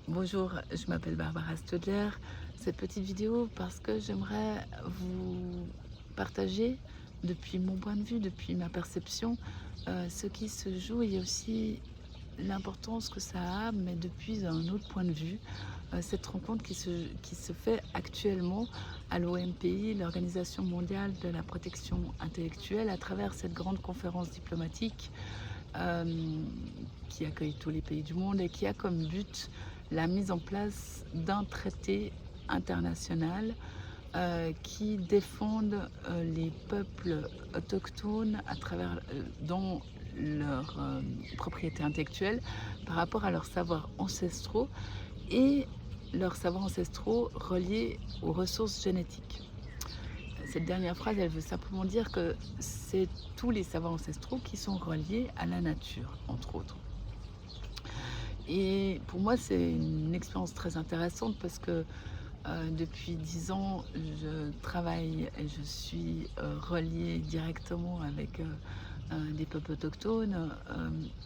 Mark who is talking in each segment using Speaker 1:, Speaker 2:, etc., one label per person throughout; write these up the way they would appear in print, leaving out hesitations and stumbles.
Speaker 1: Bonjour, je m'appelle Barbara Stodler. Cette petite vidéo parce que j'aimerais vous partager depuis mon point de vue, depuis ma perception, ce qui se joue et aussi l'importance que ça a, mais depuis un autre point de vue. Cette rencontre qui se fait actuellement à l'OMPI, l'Organisation mondiale de la protection intellectuelle, à travers cette grande conférence diplomatique euh, qui accueille tous les pays du monde et qui a comme but la mise en place d'un traité international qui défende les peuples autochtones à travers dans leur propriété intellectuelle par rapport à leurs savoirs ancestraux et leurs savoirs ancestraux reliés aux ressources génétiques. Cette dernière phrase, elle veut simplement dire que c'est tous les savoirs ancestraux qui sont reliés à la nature, entre autres. Et pour moi, c'est une expérience très intéressante parce que depuis 10 ans, je travaille et je suis reliée directement avec des peuples autochtones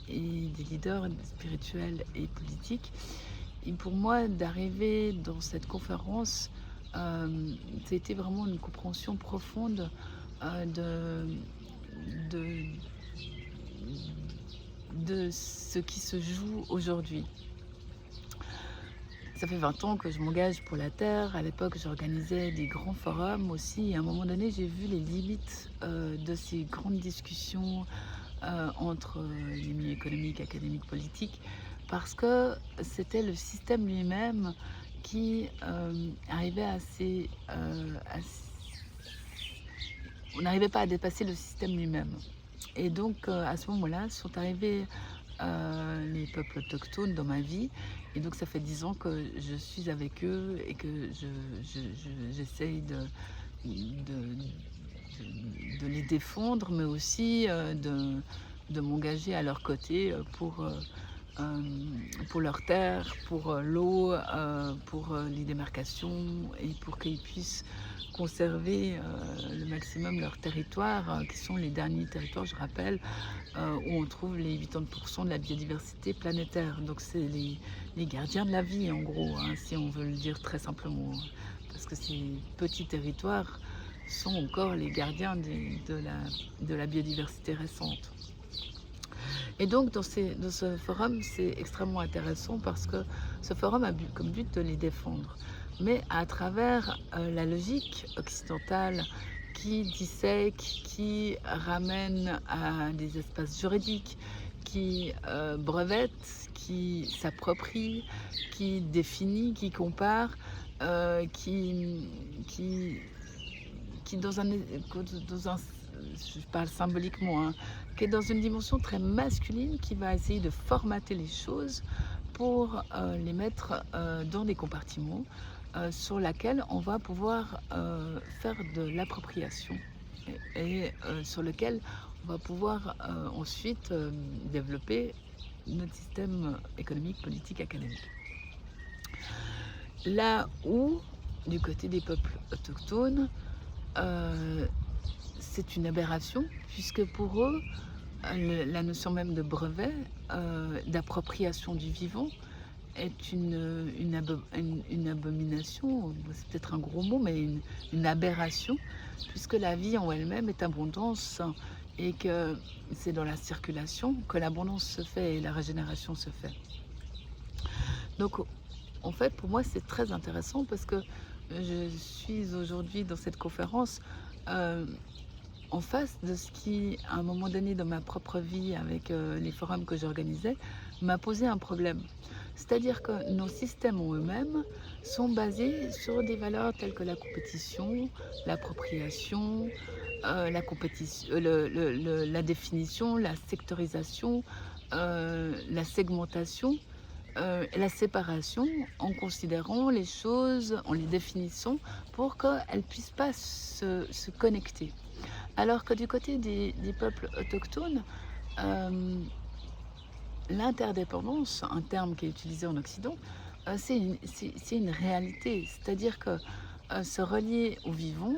Speaker 1: et des leaders spirituels et politiques. Et pour moi, d'arriver dans cette conférence, c'était vraiment une compréhension profonde de, de, de ce qui se joue aujourd'hui. Ça fait 20 ans que je m'engage pour la Terre. À l'époque, j'organisais des grands forums aussi. Et à un moment donné, j'ai vu les limites de ces grandes discussions entre les milieux économiques, académiques, politiques, parce que c'était le système lui-même qui arrivait on n'arrivait pas à dépasser le système lui-même. Et donc, à ce moment-là, sont arrivés les peuples autochtones dans ma vie. Et donc, ça fait 10 ans que je suis avec eux et que j'essaye de, de les défendre, mais aussi de m'engager à leur côté pour leurs terres, pour l'eau, pour les démarcations et pour qu'ils puissent conserver le maximum leur territoire, qui sont les derniers territoires, je rappelle, où on trouve les 80% de la biodiversité planétaire. Donc c'est les gardiens de la vie en gros, hein, si on veut le dire très simplement. Parce que ces petits territoires sont encore les gardiens de la biodiversité récente. Et donc dans ce forum, c'est extrêmement intéressant parce que ce forum a comme but de les défendre. Mais à travers la logique occidentale qui dissèque, qui ramène à des espaces juridiques, qui brevette, qui s'approprie, qui définit, qui compare, qui, qui dans un, je parle symboliquement, hein, qui est dans une dimension très masculine, qui va essayer de formater les choses pour les mettre dans des compartiments sur lesquels on va pouvoir faire de l'appropriation et sur lequel on va pouvoir ensuite développer notre système économique, politique, académique. Là où, du côté des peuples autochtones, euh, c'est une aberration, puisque pour eux, la notion même de brevet, d'appropriation du vivant, est une abomination, c'est peut-être un gros mot, mais une aberration, puisque la vie en elle-même est abondance et que c'est dans la circulation que l'abondance se fait et la régénération se fait. Donc, en fait, pour moi, c'est très intéressant parce que je suis aujourd'hui dans cette conférence euh, en face de ce qui, à un moment donné dans ma propre vie, avec les forums que j'organisais, m'a posé un problème. C'est-à-dire que nos systèmes en eux-mêmes sont basés sur des valeurs telles que la compétition, l'appropriation, la compétition, la définition, la sectorisation, la segmentation, la séparation, en considérant les choses, en les définissant pour qu'elles ne puissent pas se connecter. Alors que du côté des peuples autochtones, euh, l'interdépendance, un terme qui est utilisé en Occident, c'est une réalité. C'est-à-dire que se relier au vivant,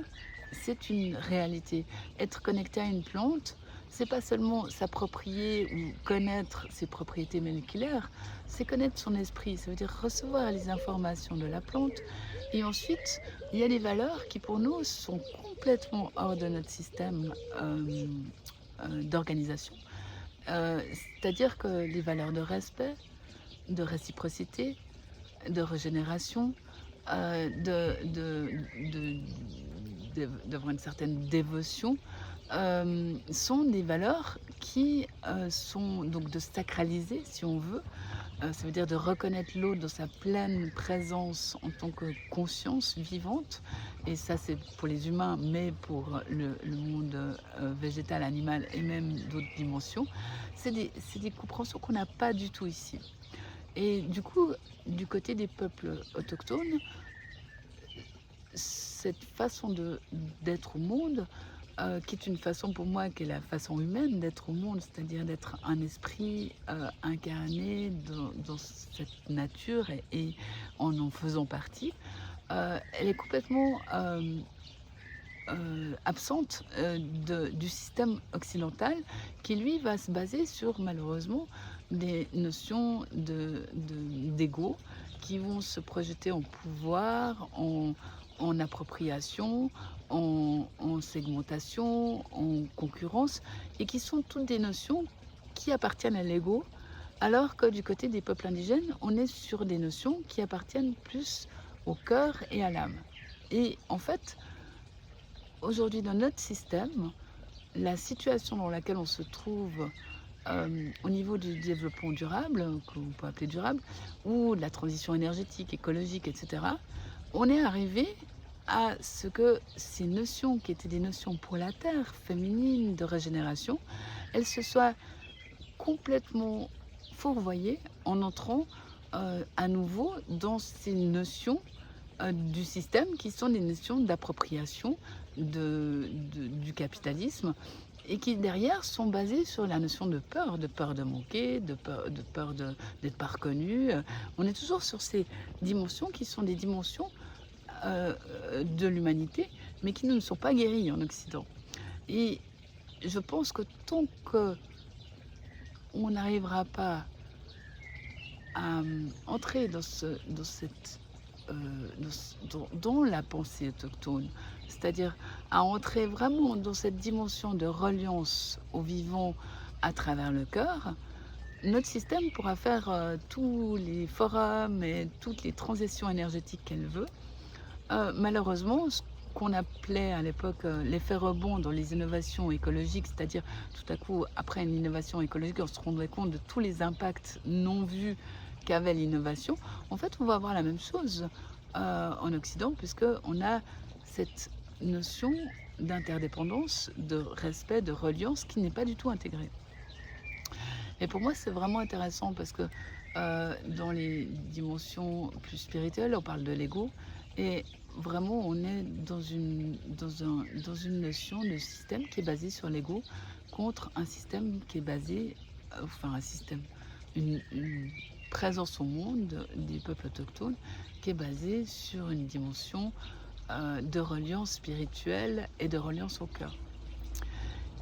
Speaker 1: c'est une réalité. Être connecté à une plante, c'est pas seulement s'approprier ou connaître ses propriétés moléculaires, c'est connaître son esprit. Ça veut dire recevoir les informations de la plante. Et ensuite, il y a des valeurs qui pour nous sont complètement hors de notre système d'organisation. Euh, C'est-à-dire que les valeurs de respect, de réciprocité, de régénération, d'avoir une certaine dévotion, sont des valeurs qui sont donc de sacraliser, si on veut. Ça veut dire de reconnaître l'autre dans sa pleine présence en tant que conscience vivante. Et ça, c'est pour les humains, mais pour le monde végétal, animal et même d'autres dimensions. C'est des compréhensions qu'on n'a pas du tout ici. Et du coup, du côté des peuples autochtones, cette façon d'être au monde, qui est une façon pour moi, qui est la façon humaine d'être au monde, c'est-à-dire d'être un esprit incarné dans cette nature et en faisant partie, elle est complètement absente du système occidental qui, lui, va se baser sur, malheureusement, des notions d'ego qui vont se projeter en pouvoir, en appropriation, en segmentation, en concurrence, et qui sont toutes des notions qui appartiennent à l'ego, alors que du côté des peuples indigènes, on est sur des notions qui appartiennent plus au cœur et à l'âme. Et en fait, aujourd'hui, dans notre système, la situation dans laquelle on se trouve au niveau du développement durable, qu'on peut appeler durable, ou de la transition énergétique, écologique, etc., on est arrivé à ce que ces notions qui étaient des notions pour la Terre, féminines, de régénération, elles se soient complètement fourvoyées en entrant à nouveau dans ces notions du système qui sont des notions d'appropriation du capitalisme et qui derrière sont basées sur la notion de peur de manquer, d'être pas reconnu. On est toujours sur ces dimensions qui sont des dimensions de l'humanité, mais qui ne sont pas guéries en Occident. Et je pense que tant qu'on n'arrivera pas à entrer dans cette dans la pensée autochtone, c'est-à-dire à entrer vraiment dans cette dimension de reliance au vivant à travers le cœur, notre système pourra faire tous les forums et toutes les transitions énergétiques qu'elle veut. Malheureusement, ce qu'on appelait à l'époque l'effet rebond dans les innovations écologiques, c'est-à-dire tout à coup, après une innovation écologique, on se rendrait compte de tous les impacts non vus qu'avait l'innovation. En fait, on va avoir la même chose en Occident, puisqu'on a cette notion d'interdépendance, de respect, de reliance qui n'est pas du tout intégrée. Et pour moi, c'est vraiment intéressant parce que dans les dimensions plus spirituelles, on parle de l'ego. Et vraiment, on est dans une notion de système qui est basé sur l'ego contre un système qui est basé, enfin un système, une présence au monde des peuples autochtones qui est basée sur une dimension de reliance spirituelle et de reliance au cœur.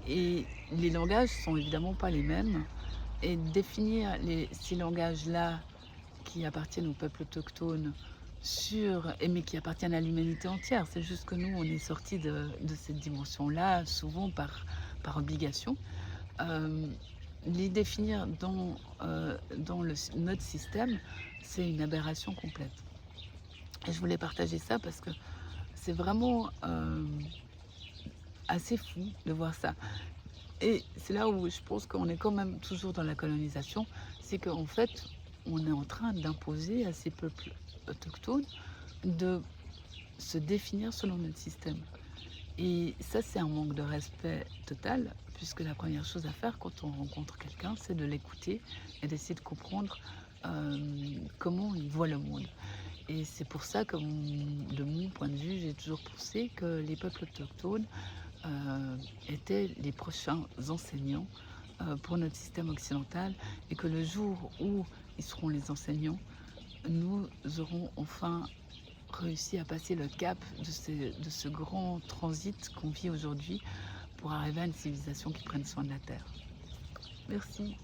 Speaker 1: Et les langages sont évidemment pas les mêmes. Et définir ces langages-là qui appartiennent au peuple autochtone mais qui appartiennent à l'humanité entière. C'est juste que nous, on est sortis de cette dimension-là, souvent par obligation. Les définir dans notre système, c'est une aberration complète. Et je voulais partager ça parce que c'est vraiment assez fou de voir ça. Et c'est là où je pense qu'on est quand même toujours dans la colonisation, c'est qu'en fait, on est en train d'imposer à ces peuples autochtones de se définir selon notre système. Et ça, c'est un manque de respect total, puisque la première chose à faire quand on rencontre quelqu'un, c'est de l'écouter et d'essayer de comprendre comment il voit le monde. Et c'est pour ça que, de mon point de vue, j'ai toujours pensé que les peuples autochtones étaient les prochains enseignants pour notre système occidental et que le jour où ils seront les enseignants, nous aurons enfin réussi à passer le cap de ce grand transit qu'on vit aujourd'hui pour arriver à une civilisation qui prenne soin de la Terre. Merci.